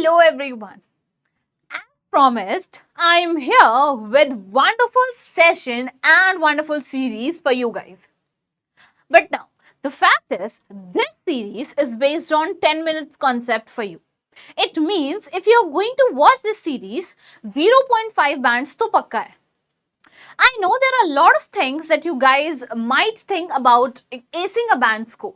Hello everyone. As promised, I am here with wonderful session and wonderful series for you guys. But now, the fact is, this series is based on 10 minutes concept for you. It means if you're going to watch this series, zero point 0.5 bands to pakka hai. I know there are a lot of things that you guys might think about acing a band score.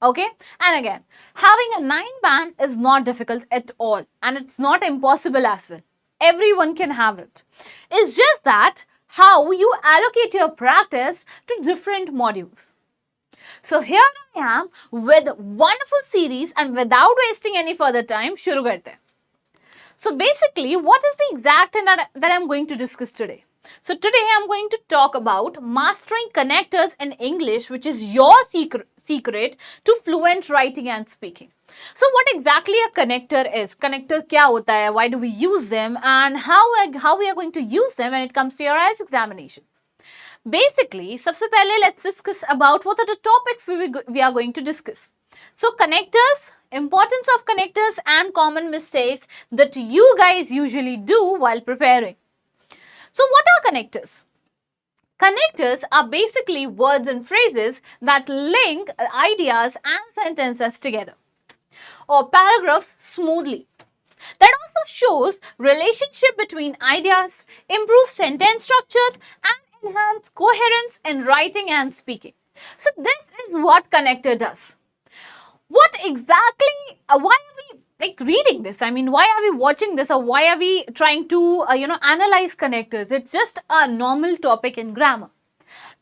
Okay, and again, having a 9 band is not difficult at all, and it's not impossible as well. Everyone can have it. It's just that how you allocate your practice to different modules. So here I am with wonderful series, and without wasting any further time, shuru karte hain. So basically, what is the exact thing that I'm going to discuss today? So today I'm going to talk about mastering connectors in English, which is your secret to fluent writing and speaking. So what exactly a connector is? Connector kya hota hai? Why do we use them? And how we are going to use them when it comes to your IELTS examination? Basically, सबसे पहले let's discuss about what are the topics we are going to discuss. So connectors, importance of connectors and common mistakes that you guys usually do while preparing. So what are connectors? Connectors are basically words and phrases that link ideas and sentences together or paragraphs smoothly. That also shows relationship between ideas, improves sentence structure and enhance coherence in writing and speaking. So this is what connector does. What exactly, why are we reading this? I mean, why are we watching this, or why are we trying to, analyze connectors? It's just a normal topic in grammar.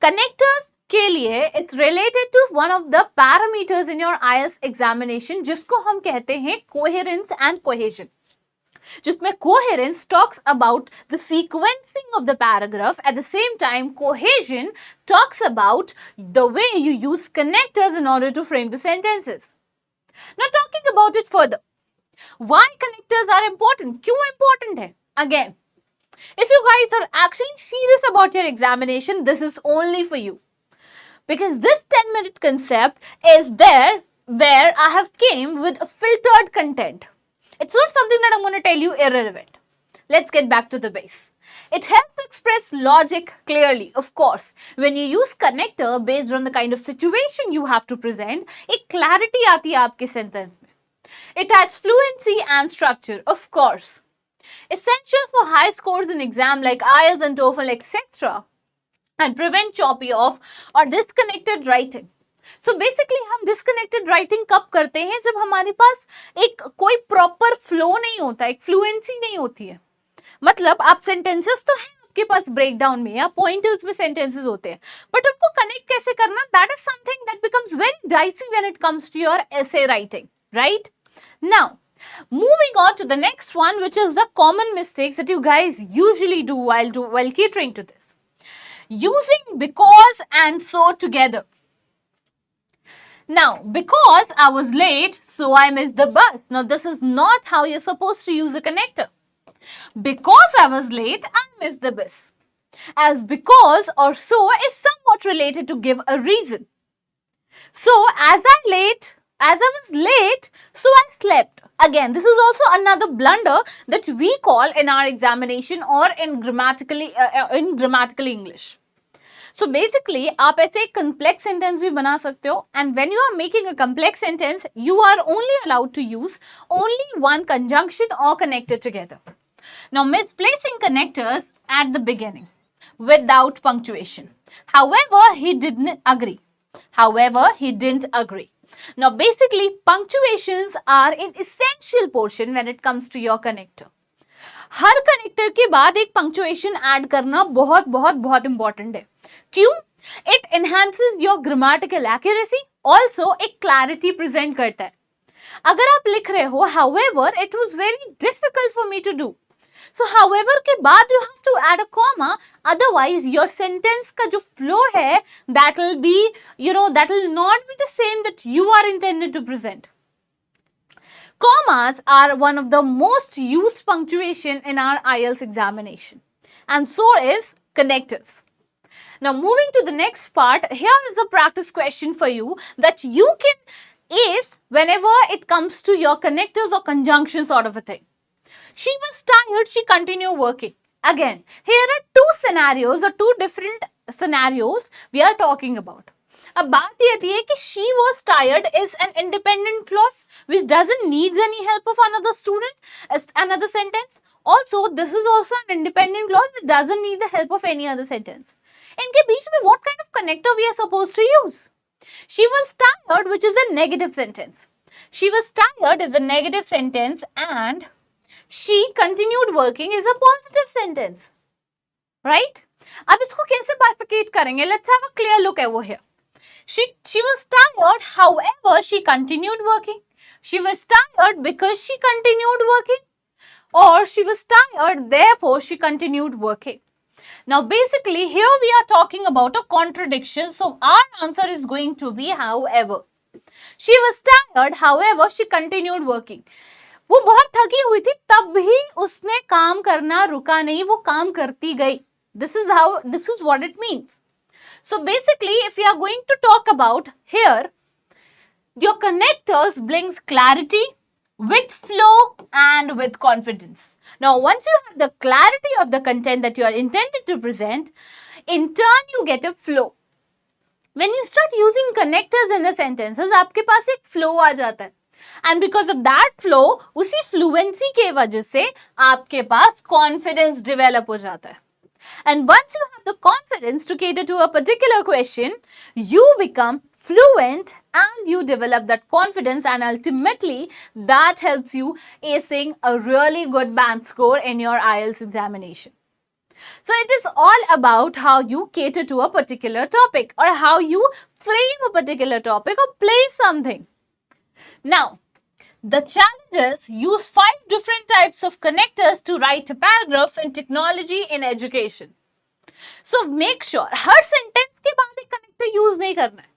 Connectors के लिए it's related to one of the parameters in your IELTS examination, जिसको हम कहते हैं coherence and cohesion. जिसमें coherence talks about the sequencing of the paragraph. At the same time, cohesion talks about the way you use connectors in order to frame the sentences. Now talking about it further, why connectors are important? क्यों important है? Again, if you guys are actually serious about your examination, this is only for you. Because this 10-minute concept is there where I have came with a filtered content. It's not something that I'm going to tell you irrelevant. Let's get back to the base. It helps express logic clearly, of course. When you use connector based on the kind of situation you have to present, एक clarity आती है आपके sentence में. It adds fluency and structure, of course. Essential for high scores in exam like IELTS and TOEFL, etc. And prevent choppy off or disconnected writing. So basically हम disconnected writing कब करते हैं? जब हमारे पास एक कोई proper flow नहीं होता, एक fluency नहीं होती है. मतलब आप sentences तो हैं आपके पास breakdown में या pointers में sentences होते हैं, but उनको connect कैसे करना? That is something that becomes very dicey when it comes to your essay writing, right? Now, moving on to the next one, which is the common mistakes that you guys usually do while catering to this. Using because and so together. Now, because I was late, so I missed the bus. Now, this is not how you're supposed to use the connector. Because I was late, I missed the bus. As because or so is somewhat related to give a reason. So, as I was late, so I slept. Again, this is also another blunder that we call in our examination or in grammatical English. So basically, आप ऐसे complex sentence भी बना सकते हो, and when you are making a complex sentence, you are only allowed to use only one conjunction or connector together. Now, misplacing connectors at the beginning without punctuation. However, he didn't agree. Now, basically, punctuations are an essential portion when it comes to your connector. Her connector के बाद एक punctuation add करना बहुत बहुत बहुत important है. क्यों? It enhances your grammatical accuracy, also एक क्लैरिटी प्रेजेंट करता है. अगर आप लिख रहे हो however it was very difficult for me to do, so however के बाद you have to add a comma, otherwise your sentence का जो flow है that will be, that will not be the same that you are intended to present. Commas are one of the most used punctuation in our IELTS examination, and so is connectors. Now moving to the next part, here is a practice question for you that you can is whenever it comes to your connectors or conjunction sort of a thing. She was tired, she continued working. Again, here are two scenarios or two different scenarios we are talking about. अब बात ये थी कि she was tired is an independent clause which doesn't needs any help of another student as another sentence. Also, this is also an independent clause which doesn't need the help of any other sentence. इनके बीच में what kind of connector we are supposed to use? She was tired, which is a negative sentence. She was tired is a negative sentence and she continued working is a positive sentence. Right? अब इसको कैसे bifurcate करेंगे? Let's have a clear look over here. She was tired, however, she continued working. She was tired because she continued working. Or she was tired, therefore she continued working. Now, basically, here we are talking about a contradiction. So, our answer is going to be however. She was tired, however, she continued working. वो बहुत थकी हुई थी तब भी उसने काम करना रुका नहीं, वो काम करती गई. This is what it means. So, basically, if we are going to talk about here, your connectors brings clarity with flow and with confidence. Now, once you have the clarity of the content that you are intended to present, in turn you get a flow. When you start using connectors in the sentences, आपके पास एक flow आ जाता है. And because of that flow, उसी fluency के वजह से आपके पास confidence develop हो जाता है. And once you have the confidence to cater to a particular question, you become fluent and you develop that confidence, and ultimately that helps you acing a really good band score in your IELTS examination. So it is all about how you cater to a particular topic or how you frame a particular topic or place something. Now, the challenges use 5 different types of connectors to write a paragraph in technology in education. So make sure her sentence के बाद एक connector use नहीं करना है.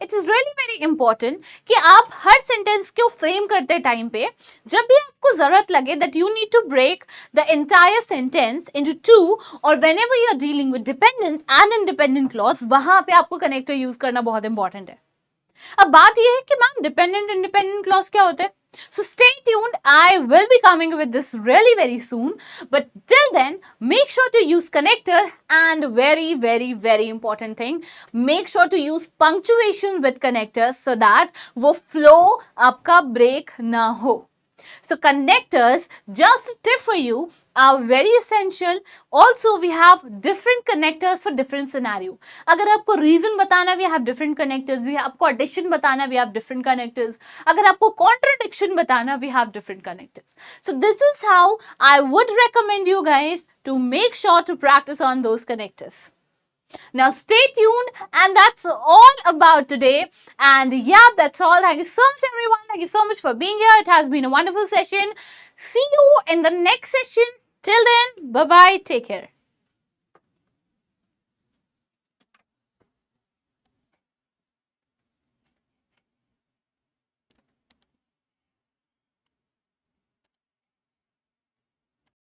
It is really very important कि आप हर sentence को frame करते time पे जब भी आपको ज़रूरत लगे that you need to break the entire sentence into two, or whenever you are dealing with dependent and independent clause, वहाँ पे आपको connector use करना बहुत important है. अब बात ये है कि मैम डिपेंडेंट इंडिपेंडेंट क्लॉज क्या होते हैं? So stay tuned. I will be coming with this really very soon. But till then, make sure to use connector, and very important thing, make sure to use punctuation with connectors so that वो flow आपका break ना हो. So connectors, just a tip for you, are very essential. Also, we have different connectors for different scenario. अगर आपको reason बताना, we have different connectors. We आपको addition बताना, we have different connectors. अगर आपको contradiction बताना, we have different connectors. So this is how I would recommend you guys to make sure to practice on those connectors. Now stay tuned, and that's all about today. And yeah, that's all. Thank you so much, everyone. Thank you so much for being here. It has been a wonderful session. See you in the next session. Till then, bye-bye. Take care.